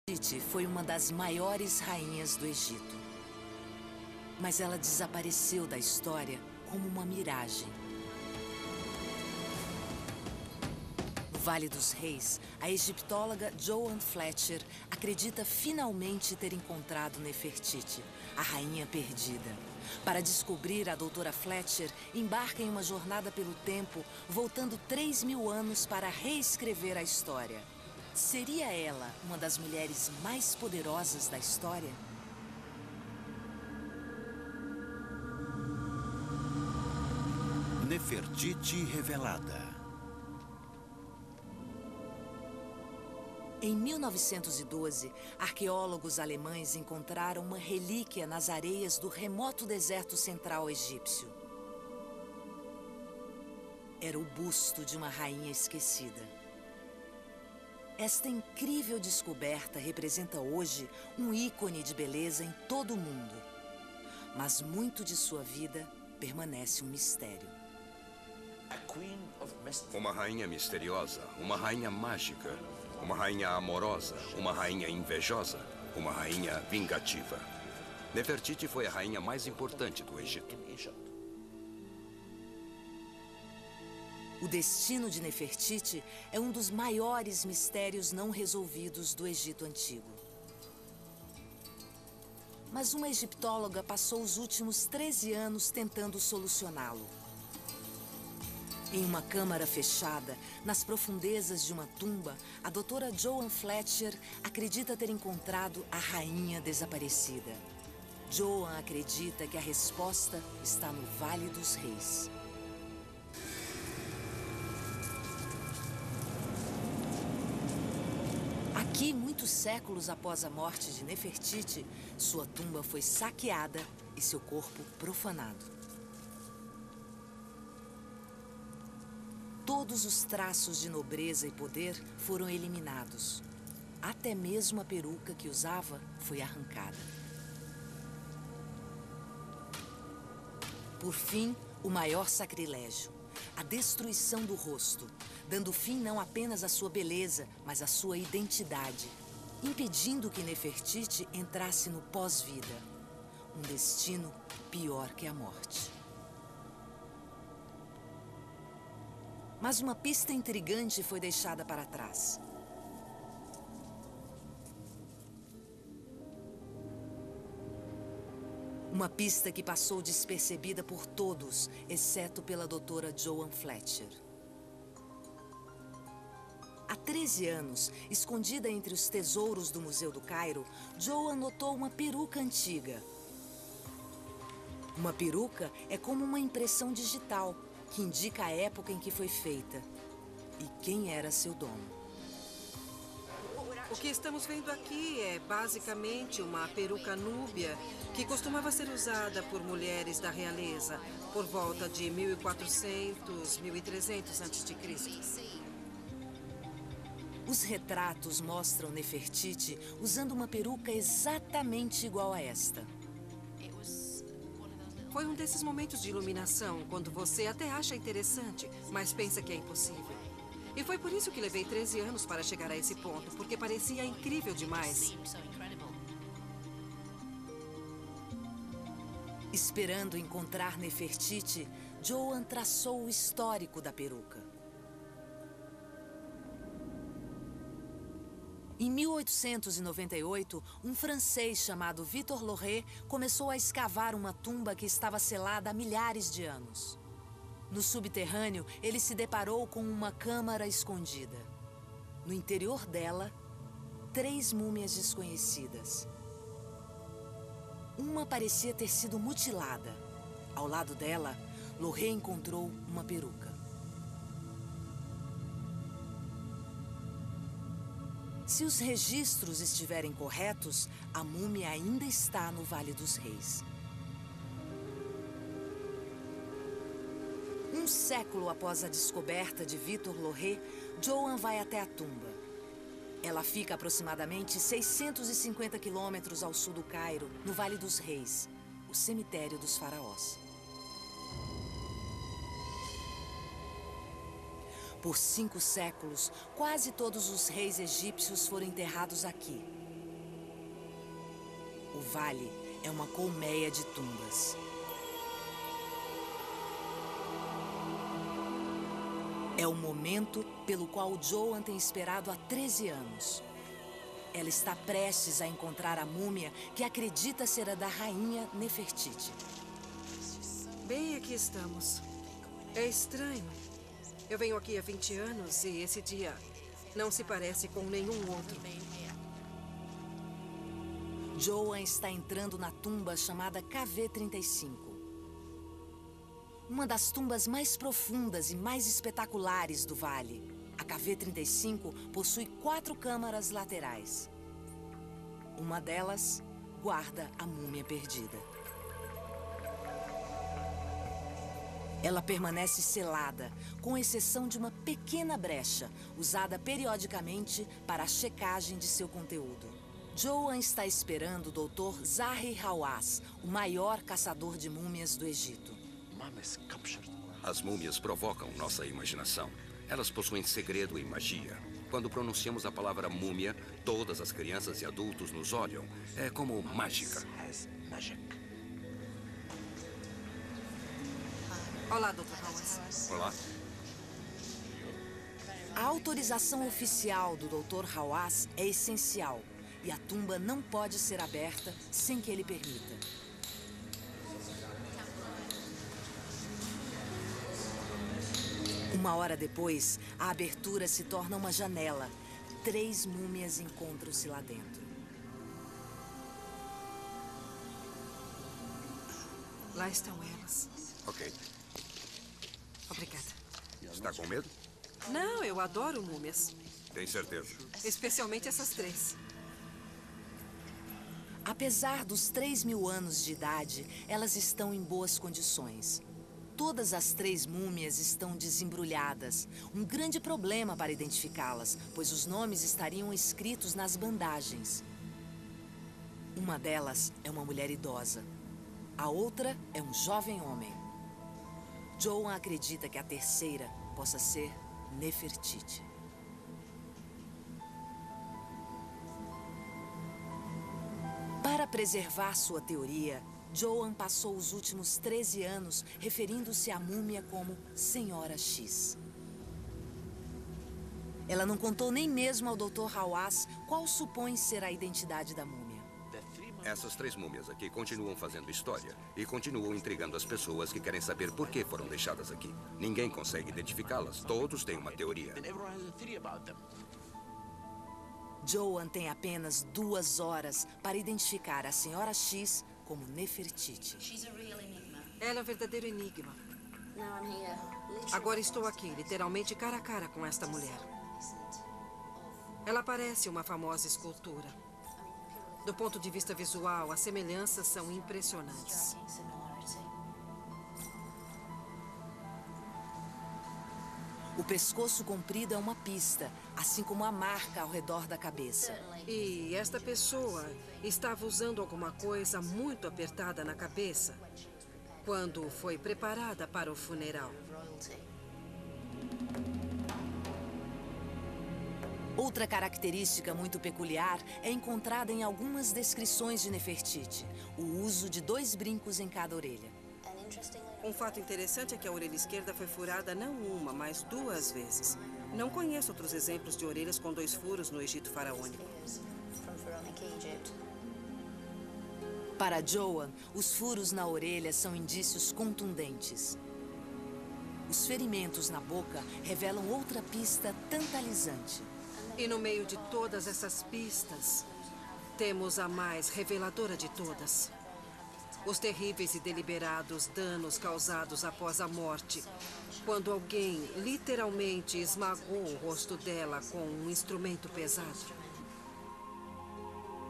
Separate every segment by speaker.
Speaker 1: Nefertiti foi uma das maiores rainhas do Egito. Mas ela desapareceu da história como uma miragem. No Vale dos Reis, a egiptóloga Joan Fletcher acredita finalmente ter encontrado Nefertiti, a rainha perdida. Para descobrir, a doutora Fletcher embarca em uma jornada pelo tempo, voltando 3.000 anos para reescrever a história. Seria ela uma das mulheres mais poderosas da história?
Speaker 2: Nefertiti revelada.
Speaker 1: Em 1912, arqueólogos alemães encontraram uma relíquia nas areias do remoto deserto central egípcio. Era o busto de uma rainha esquecida. Esta incrível descoberta representa hoje um ícone de beleza em todo o mundo. Mas muito de sua vida permanece um mistério.
Speaker 3: Uma rainha misteriosa, uma rainha mágica, uma rainha amorosa, uma rainha invejosa, uma rainha vingativa. Nefertiti foi a rainha mais importante do Egito.
Speaker 1: O destino de Nefertiti é um dos maiores mistérios não resolvidos do Egito Antigo. Mas uma egiptóloga passou os últimos 13 anos tentando solucioná-lo. Em uma câmara fechada, nas profundezas de uma tumba, a doutora Joan Fletcher acredita ter encontrado a rainha desaparecida. Joan acredita que a resposta está no Vale dos Reis. Aqui, muitos séculos após a morte de Nefertiti, sua tumba foi saqueada e seu corpo profanado. Todos os traços de nobreza e poder foram eliminados. Até mesmo a peruca que usava foi arrancada. Por fim, o maior sacrilégio, a destruição do rosto, dando fim não apenas à sua beleza, mas à sua identidade, impedindo que Nefertiti entrasse no pós-vida, um destino pior que a morte. Mas uma pista intrigante foi deixada para trás. Uma pista que passou despercebida por todos, exceto pela doutora Joan Fletcher. Há 13 anos, escondida entre os tesouros do Museu do Cairo, Joan notou uma peruca antiga. Uma peruca é como uma impressão digital, que indica a época em que foi feita e quem era seu dono.
Speaker 4: O que estamos vendo aqui é basicamente uma peruca núbia que costumava ser usada por mulheres da realeza por volta de 1400, 1300 a.C.
Speaker 1: Os retratos mostram Nefertiti usando uma peruca exatamente igual a esta.
Speaker 4: Foi um desses momentos de iluminação, quando você até acha interessante, mas pensa que é impossível. E foi por isso que levei 13 anos para chegar a esse ponto, porque parecia incrível demais.
Speaker 1: Esperando encontrar Nefertiti, Joan traçou o histórico da peruca. Em 1898, um francês chamado Victor Loret começou a escavar uma tumba que estava selada há milhares de anos. No subterrâneo, ele se deparou com uma câmara escondida. No interior dela, 3 múmias desconhecidas. Uma parecia ter sido mutilada. Ao lado dela, Loret encontrou uma peruca. Se os registros estiverem corretos, a múmia ainda está no Vale dos Reis. Um século após a descoberta de Victor Loret, Joan vai até a tumba. Ela fica aproximadamente 650 quilômetros ao sul do Cairo, no Vale dos Reis, o cemitério dos faraós. Por 5 séculos, quase todos os reis egípcios foram enterrados aqui. O vale é uma colmeia de tumbas. É o momento pelo qual Joan tem esperado há 13 anos. Ela está prestes a encontrar a múmia que acredita ser a da rainha Nefertiti.
Speaker 4: Bem, aqui estamos. É estranho. Eu venho aqui há 20 anos e esse dia não se parece com nenhum outro.
Speaker 1: Joan está entrando na tumba chamada KV-35. Uma das tumbas mais profundas e mais espetaculares do vale. A KV-35 possui 4 câmaras laterais. Uma delas guarda a múmia perdida. Ela permanece selada, com exceção de uma pequena brecha, usada periodicamente para a checagem de seu conteúdo. Joan está esperando o Dr. Zahi Hawass, o maior caçador de múmias do Egito.
Speaker 3: As múmias provocam nossa imaginação. Elas possuem segredo e magia. Quando pronunciamos a palavra múmia, todas as crianças e adultos nos olham. É como mágica.
Speaker 4: Olá, Dr. Hawass.
Speaker 3: Olá.
Speaker 1: A autorização oficial do Dr. Hawass é essencial e a tumba não pode ser aberta sem que ele permita. Uma hora depois, a abertura se torna uma janela. 3 múmias encontram-se lá dentro.
Speaker 4: Lá estão elas.
Speaker 3: Ok.
Speaker 4: Obrigada.
Speaker 3: Está com medo?
Speaker 4: Não, eu adoro múmias.
Speaker 3: Tem certeza?
Speaker 4: Especialmente essas 3.
Speaker 1: Apesar dos 3.000 anos de idade, elas estão em boas condições. Todas as 3 múmias estão desembrulhadas. Um grande problema para identificá-las, pois os nomes estariam escritos nas bandagens. Uma delas é uma mulher idosa. A outra é um jovem homem. Joan acredita que a terceira possa ser Nefertiti. Para preservar sua teoria, Joan passou os últimos 13 anos referindo-se à múmia como Senhora X. Ela não contou nem mesmo ao Dr. Hawass qual supõe ser a identidade da múmia.
Speaker 3: Essas 3 múmias aqui continuam fazendo história e continuam intrigando as pessoas que querem saber por que foram deixadas aqui. Ninguém consegue identificá-las. Todos têm uma teoria.
Speaker 1: Joan tem apenas 2 horas para identificar a Senhora X como Nefertiti.
Speaker 4: Ela é um verdadeiro enigma. Agora estou aqui, literalmente cara a cara com esta mulher. Ela parece uma famosa escultura. Do ponto de vista visual, as semelhanças são impressionantes.
Speaker 1: O pescoço comprido é uma pista, assim como a marca ao redor da cabeça.
Speaker 4: E esta pessoa estava usando alguma coisa muito apertada na cabeça quando foi preparada para o funeral.
Speaker 1: Outra característica muito peculiar é encontrada em algumas descrições de Nefertiti: o uso de 2 brincos em cada orelha.
Speaker 4: Um fato interessante é que a orelha esquerda foi furada não uma, mas 2 vezes. Não conheço outros exemplos de orelhas com 2 furos no Egito faraônico.
Speaker 1: Para Joan, os furos na orelha são indícios contundentes. Os ferimentos na boca revelam outra pista tantalizante.
Speaker 4: E no meio de todas essas pistas, temos a mais reveladora de todas. Os terríveis e deliberados danos causados após a morte, quando alguém literalmente esmagou o rosto dela com um instrumento pesado.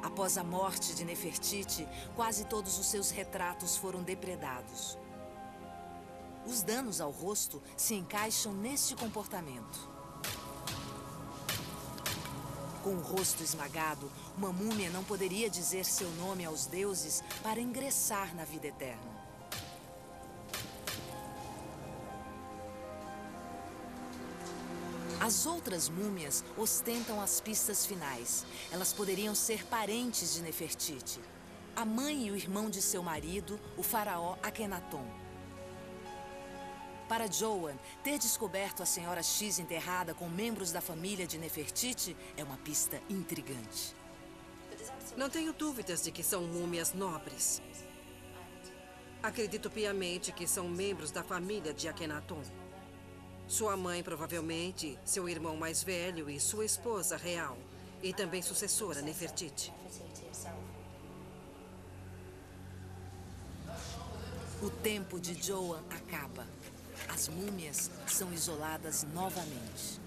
Speaker 1: Após a morte de Nefertiti, quase todos os seus retratos foram depredados. Os danos ao rosto se encaixam neste comportamento. Com o rosto esmagado, uma múmia não poderia dizer seu nome aos deuses para ingressar na vida eterna. As outras múmias ostentam as pistas finais. Elas poderiam ser parentes de Nefertiti. a mãe e o irmão de seu marido, o faraó Akhenaton. Para Joan, ter descoberto a Senhora X enterrada com membros da família de Nefertiti é uma pista intrigante.
Speaker 4: Não tenho dúvidas de que são múmias nobres. Acredito piamente que são membros da família de Akhenaton. Sua mãe, provavelmente, seu irmão mais velho e sua esposa real. E também sucessora Nefertiti.
Speaker 1: O tempo de Joan acaba. As múmias são isoladas novamente.